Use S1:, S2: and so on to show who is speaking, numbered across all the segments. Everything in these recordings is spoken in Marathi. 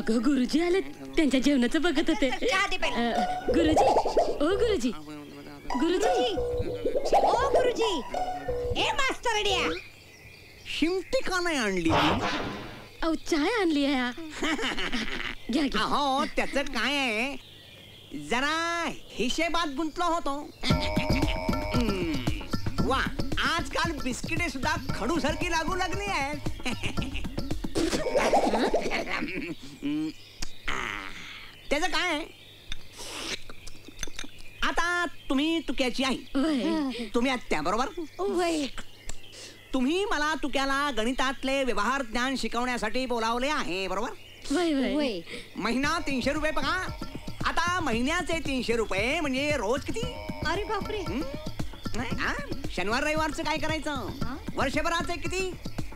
S1: अगं गुरुजी आले, त्यांच्या जेवणाचं बघत होते. गुरुजी, ओ गुरुजी, गुरुजी,
S2: ओ गुरुजी, ए मास्तरड्या,
S3: शिमटी का नाही आणली?
S1: अहो चाय आणली आहे. घ्या घ्या.
S3: हो त्याचं काय आहे, जरा हिशेबात गुंतलो होतो. वा, आजकाल बिस्किटे सुद्धा खडूसारखी लागू लागली आहेत. त्याचं काय आहे, आता तुम्ही तुक्याची आई,
S1: वय.
S3: तुम्ही आत्या बरोबर.
S2: वय.
S3: तुम्ही मला तुक्याला गणितातले व्यवहार ज्ञान शिकवण्यासाठी बोलावले आहे बरोबर.
S1: वय वय.
S2: वय.
S3: महिना 300 रुपये पगार. आता महिन्याचे 300 रुपये म्हणजे रोज किती?
S2: अरे बापरे,
S3: शनिवार रविवारचं काय करायचं? वर्षभराचे किती?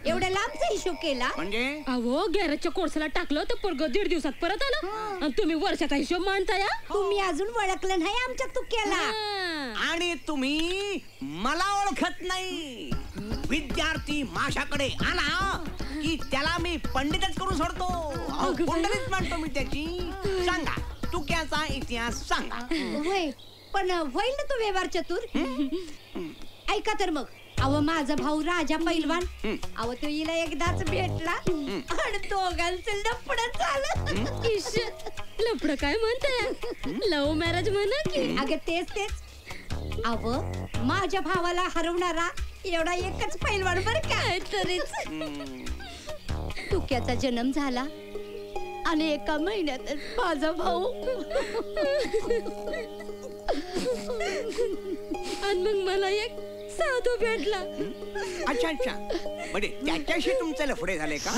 S2: एवढ्या लांबचा हिशोब केला?
S3: म्हणजे
S1: अहो गॅरेजच्या कोळसाला टाकलं तर पोरग 1.5 दिवसात परत आलं. आणि तुम्ही वर्षाचा हिशोब मानता या?
S2: तुम्ही अजून ओळखलं नाही आमच्या तुक्याला.
S3: आणि तुम्ही मला ओळखत नाही. विद्यार्थी माझ्याकडे आला की त्याला मी पंडितच करून सोडतो. पंडितच मानतो मी त्याची. सांगा तुक्याचा इतिहास सांगा.
S2: वय, पण होईल ना तो व्यवहार चतुर? ऐका तर मग, अव माझा भाऊ राजा पैलवान, अव तो हिला एकदाच भेटला आणि दोघांचं लफडं झालं.
S1: इश, लफडं काय म्हणताय? लव्ह मॅरेज म्हणा की.
S2: अगं तेच तेच. अव माझ्या भावाला हरवणारा एवढा एकच पैलवान बर काय तरीच. तुक्याचा जन्म झाला आणि एका महिन्यातच माझा भाऊ.
S1: आणि मग मला एक साधू भेटला.
S3: अच्छा अच्छा, म्हणजे त्याच्याशी तुमचे लफडे झाले का?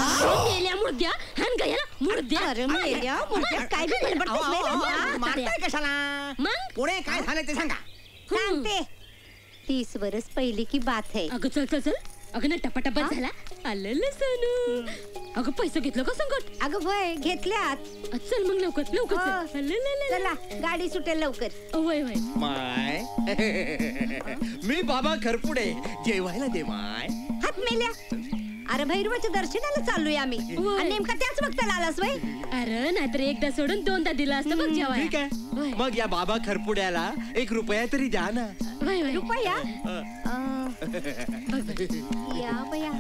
S1: मेल्या मुर्द्या, हान गयाला मुर्द्या.
S2: अरे मेल्या मुर्द्या, काय बी बडबडतेस बाई बाबा.
S3: मारताय कशाला?
S1: मग?
S3: पुढे काय झालं ते सांगा.
S2: सांगते. 30 वर्ष पहिले की बात है.
S1: अगं चल चल चल. अगं ना टपाटपा झाला. आलं सोनू. अगं पैसे घेतलं का संकट?
S2: अगं वय घेतल्यात.
S1: चल मग लवकर लवकर चल.
S2: चला गाडी सुटेल लवकर.
S1: वय वय.
S4: माय मी बाबा खरपुडे, जेवायला दे माय.
S2: हात मेल्या. अरे भैरवाच्या दर्शनाला चाललोय आम्ही. आणि नेमका त्याच वक्ताला आलास वय.
S1: अरे नाहीतर एकदा सोडून दोनदा दिला असतं बघ जेवाय.
S4: ठीक आहे, मग या बाबा खरपुड्याला 1 रुपया तरी द्या ना.
S1: वय वय.
S2: रुपया या बया.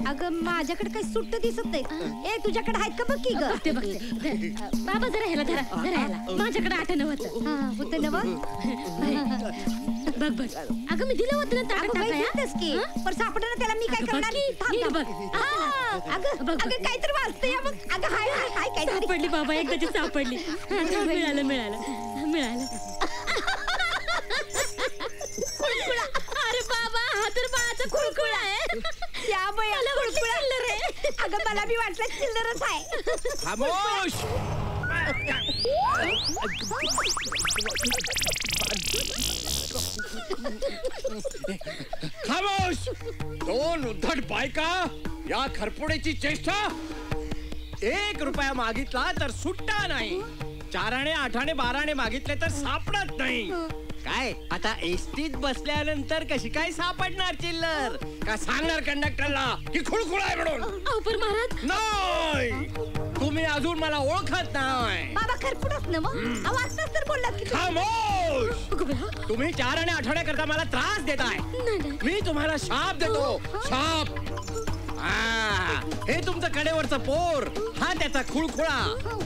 S2: अगं माझ्याकडे काही सुट्ट दिसत नाही. ए तुझ्याकडे आहेत का बघ की ग.
S1: बघते बघते. बाबा जरा ह्याला धरा जरा ह्याला. माझ्याकडे 8 होतं.
S2: होतं ना बघ.
S1: बघ बघ. अगं मी दिलं होतं ना ताटात
S2: अगं बाई
S1: टाकाया.
S2: देतेस की. पण सापडलं त्याला मी काय
S1: अगं
S2: करणार?
S1: बघ की, नीट बघ.
S2: अगं
S1: बघ, बघ.
S2: अगं काहीतरी वाचतंय या बघ. अगं हाय हाय हाय काहीतरी.
S1: सापडली बाबा, एकदाची सापडली. मिळालं मिळालं मिळालं. खुळखुळा. अरे बाबा, हा तर बाळाचा खुळखुळा आहे.
S2: या बया
S1: चिल्लर आहे.
S2: अगं मला बी वाटलं चिल्लरच आहे.
S4: खामोश. खामोश. 2 उद्धट बायका, या खरपुड्याची चेष्टा. 1 रुपया मागितला तर सुट्टा नाही. 4 आणे 8 आणे 12 आणे मागितले तर सापडत नाही. काय आता एसटीत बसल्यानंतर कशी काय सापडणार चिल्लर? का सांगणार कंडक्टरला की खुळखुळा आहे म्हणून?
S1: अहो पण महाराज.
S4: नाही, तुम्ही अजून मला ओळखत नाही.
S2: बाबा खरपुडच ना मग. आवाजच तर बोललात की.
S4: खामोश. तुम्ही 4 आणि आठवड्याकरता मला त्रास देताय. मी तुम्हाला शाप देतो. शाप. हे तुमचं कडेवरचं पोर, हा त्याचा खुळखुळा.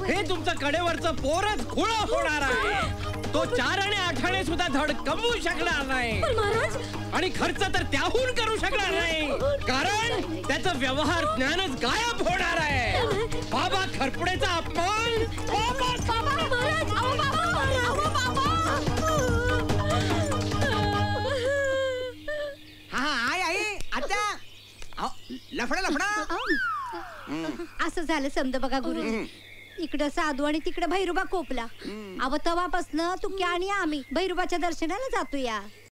S4: हे तुमचं कडेवरचं पोरच खुळ होणार आहे. तो 4 आणि 8 आणे सुद्धा धड कमवू शकणार नाही. आणि खर्च तर त्याहून करू शकणार नाही, कारण त्याचं व्यवहार ज्ञानच गायब होणार आहे. बाबा खरपुड्याचा अपमान.
S3: हा आई आई आता लफडा लफडा.
S2: असं झालं समजा बघा गुरुजी. इकडं साधू आणि तिकडं भैरोबा कोपला. अव तवापासनं तुक्या आणि आम्ही भैरोबाच्या दर्शनाला जातो या.